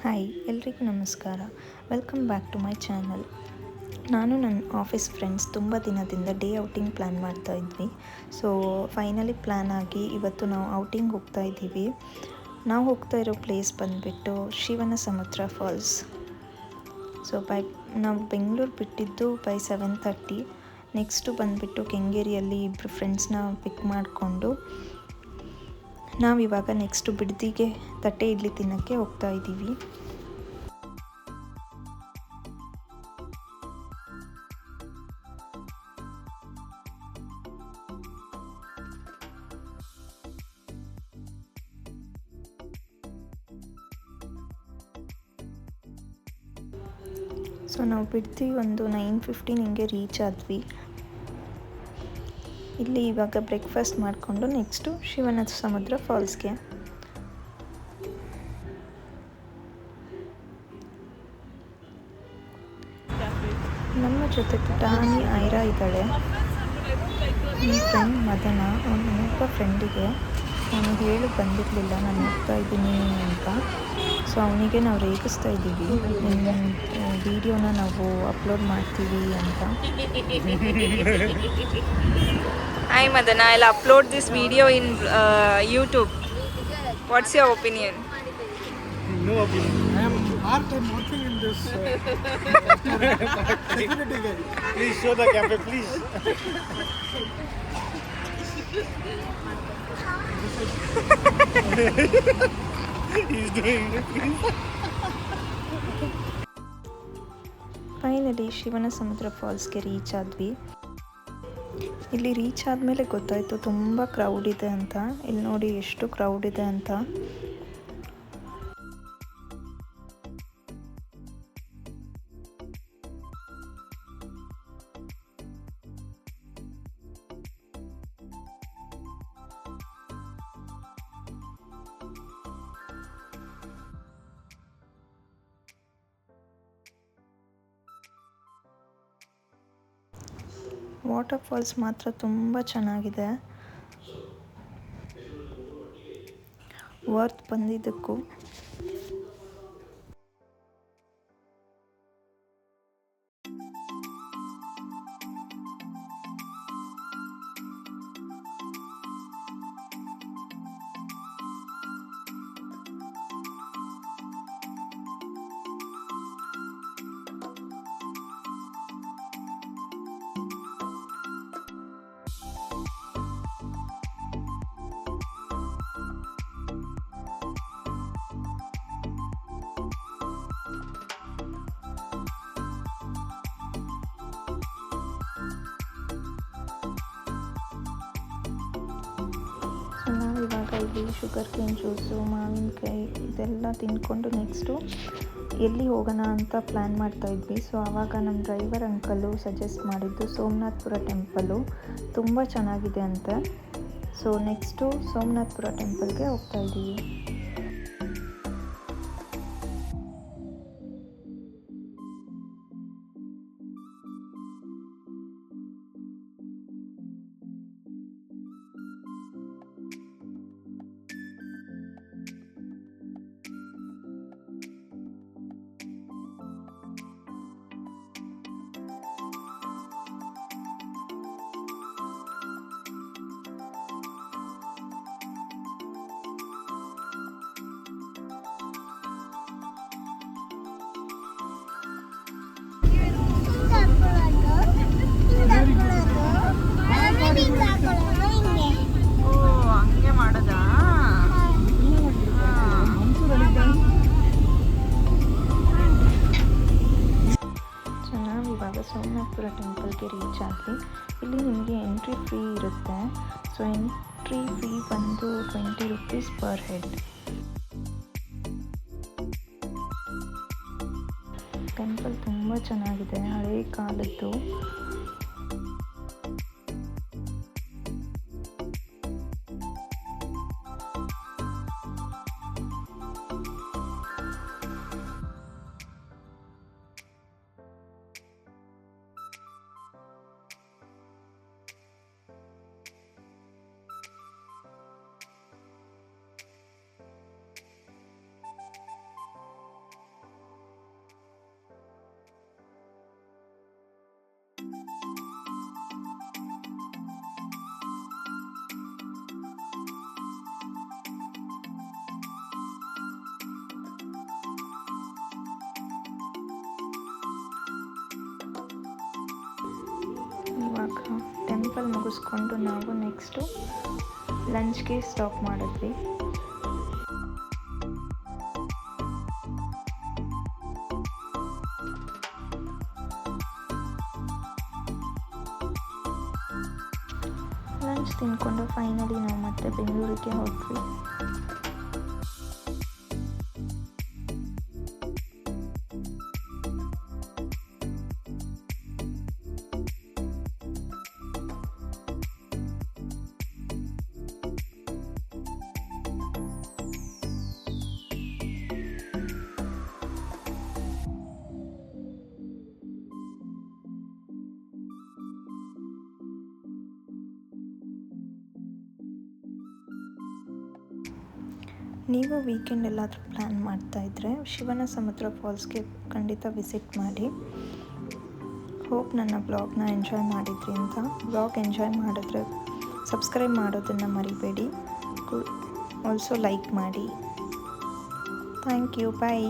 Hi ಎಲ್ರಿಗೂ ನಮಸ್ಕಾರ. Welcome back to my channel. ನಾನು ನನ್ನ ಆಫೀಸ್ ಫ್ರೆಂಡ್ಸ್ ತುಂಬ ದಿನದಿಂದ ಡೇ ಔಟಿಂಗ್ ಪ್ಲ್ಯಾನ್ ಮಾಡ್ತಾ ಇದ್ವಿ. ಸೊ ಫೈನಲಿ ಪ್ಲ್ಯಾನ್ ಆಗಿ ಇವತ್ತು ನಾವು ಔಟಿಂಗ್ ಹೋಗ್ತಾ ಇದ್ದೀವಿ. ನಾವು ಹೋಗ್ತಾ ಇರೋ ಪ್ಲೇಸ್ ಬಂದುಬಿಟ್ಟು ಶಿವನ ಸಮುದ್ರ ಫಾಲ್ಸ್. ಸೊ ನಾವು ಬೆಂಗಳೂರು ಬಿಟ್ಟಿದ್ದು ಬೈ 7:30. ನೆಕ್ಸ್ಟು ಬಂದುಬಿಟ್ಟು ಕೆಂಗೇರಿಯಲ್ಲಿ ಇಬ್ಬರು ಫ್ರೆಂಡ್ಸ್ನ ಪಿಕ್ ಮಾಡಿಕೊಂಡು ನಾವಿವಾಗ ನೆಕ್ಸ್ಟು ಬಿಡದಿಗೆ ತಟ್ಟೆ ಇಡ್ಲಿ ತಿನ್ನೋಕ್ಕೆ ಹೋಗ್ತಾ ಇದ್ದೀವಿ. ಸೊ ನಾವು ಬಿಡ್ತಿ ಒಂದು 9:15 ಹಿಂಗೆ ರೀಚ್ ಆದ್ವಿ. ಇಲ್ಲಿ ಇವಾಗ ಬ್ರೇಕ್ಫಾಸ್ಟ್ ಮಾಡಿಕೊಂಡು ನೆಕ್ಸ್ಟು ಶಿವನ ಸಮುದ್ರ ಫಾಲ್ಸ್ಗೆ. ನಮ್ಮ ಜೊತೆ ಪುಟಾಣಿ ಐರಾ ಇದ್ದಾಳೆ. ಈ ಫ್ರೆಂಡ್ ಮದನ, ಅವನೊಬ್ಬ ಫ್ರೆಂಡಿಗೆ ಅವನು ಹೇಳಿ ಬಂದಿರಲಿಲ್ಲ ನಾನು ಹೋಗ್ತಾ ಇದ್ದೀನಿ ಅಂತ. ಸೊ ಅವನಿಗೆ ನಾವು ರೇಗಿಸ್ತಾ ಇದ್ದೀವಿ, ನಿಮ್ಮ ವಿಡಿಯೋನ ನಾವು ಅಪ್ಲೋಡ್ ಮಾಡ್ತೀವಿ ಅಂತ. Hi Madana, I'll upload this video in YouTube. What's your opinion? No opinion. I am part-time working in this security guy. Please show the cafe, please. He's doing it. Finally ಶಿವನ ಸಮುದ್ರ ಫಾಲ್ಸ್ಗೆ reach ಆದ್ವಿ. ಇಲ್ಲಿ reach ಆದಮೇಲೆ ಗೊತ್ತಾಯಿತು ತುಂಬ crowd ಇದೆ ಅಂತ. ಇಲ್ಲಿ ನೋಡಿ ಎಷ್ಟು ಕ್ರೌಡ್ ಇದೆ ಅಂತ. ವಾಟರ್ ಫಾಲ್ಸ್ ಮಾತ್ರ ತುಂಬ ಚೆನ್ನಾಗಿದೆ. ವರ್ತ್ ಬಂದಿದ್ದಕ್ಕೂ. ನಾವಿವಾಗ ಇಲ್ಲಿ ಶುಗರ್ ಕೇನ್ ಜ್ಯೂಸು, ಮಾವಿನಕಾಯಿ ಇದೆಲ್ಲ ತಿಂದ್ಕೊಂಡು ನೆಕ್ಸ್ಟು ಎಲ್ಲಿ ಹೋಗೋಣ ಅಂತ ಪ್ಲ್ಯಾನ್ ಮಾಡ್ತಾಯಿದ್ವಿ. ಸೊ ಆವಾಗ ನಮ್ಮ ಡ್ರೈವರ್ ಅಂಕಲು ಸಜೆಸ್ಟ್ ಮಾಡಿದ್ದು ಸೋಮನಾಥಪುರ ಟೆಂಪಲು ತುಂಬ ಚೆನ್ನಾಗಿದೆ ಅಂತ. ಸೊ ನೆಕ್ಸ್ಟು ಸೋಮನಾಥಪುರ ಟೆಂಪಲ್ಗೆ ಹೋಗ್ತಾಯಿದ್ದೀವಿ. ಹಂಗೆ ಮಾಡೋದಾ? ಸೊ ನಾವಿವಾಗ ಸೋಮನಾಥಪುರ ಟೆಂಪಲ್ಗೆ ರೀಚ್ ಆದ್ವಿ. ಇಲ್ಲಿ ನಿಮಗೆ ಎಂಟ್ರಿ ಫೀ ಇರುತ್ತೆ. ಸೊ ಎಂಟ್ರಿ ಫೀ ಬಂದು 20 ರೂಪೀಸ್ ಪರ್ ಹೆಡ್. ಟೆಂಪಲ್ ತುಂಬ ಚೆನ್ನಾಗಿದೆ, ಹಳೇ ಕಾಲದ್ದು. ಟೆಂಪಲ್ ಮುಗಿಸ್ಕೊಂಡು ನಾವು ನೆಕ್ಸ್ಟು ಲಂಚ್ಗೆ ಸ್ಟಾಪ್ ಮಾಡಿದ್ವಿ. ಲಂಚ್ ತಿಂದ್ಕೊಂಡು ಫೈನಲಿ ನಾವು ಮತ್ತೆ ಬೆಂಗಳೂರಿಗೆ ಹೋದ್ವಿ. ನೀವು ವೀಕೆಂಡ್ ಎಲ್ಲಾದರೂ ಪ್ಲ್ಯಾನ್ ಮಾಡ್ತಾಯಿದ್ರೆ ಶಿವನ ಸಮುದ್ರ ಫಾಲ್ಸ್ಗೆ ಖಂಡಿತ ವಿಸಿಟ್ ಮಾಡಿ. ಹೋಪ್ ನನ್ನ ಬ್ಲಾಗ್ನ ಎಂಜಾಯ್ ಮಾಡಿದ್ರಿ ಅಂತ. ಬ್ಲಾಗ್ ಎಂಜಾಯ್ ಮಾಡಿದ್ರೆ ಸಬ್ಸ್ಕ್ರೈಬ್ ಮಾಡೋದನ್ನು ಮರಿಬೇಡಿ. ಆಲ್ಸೋ ಲೈಕ್ ಮಾಡಿ. Thank you. ಬಾಯ್.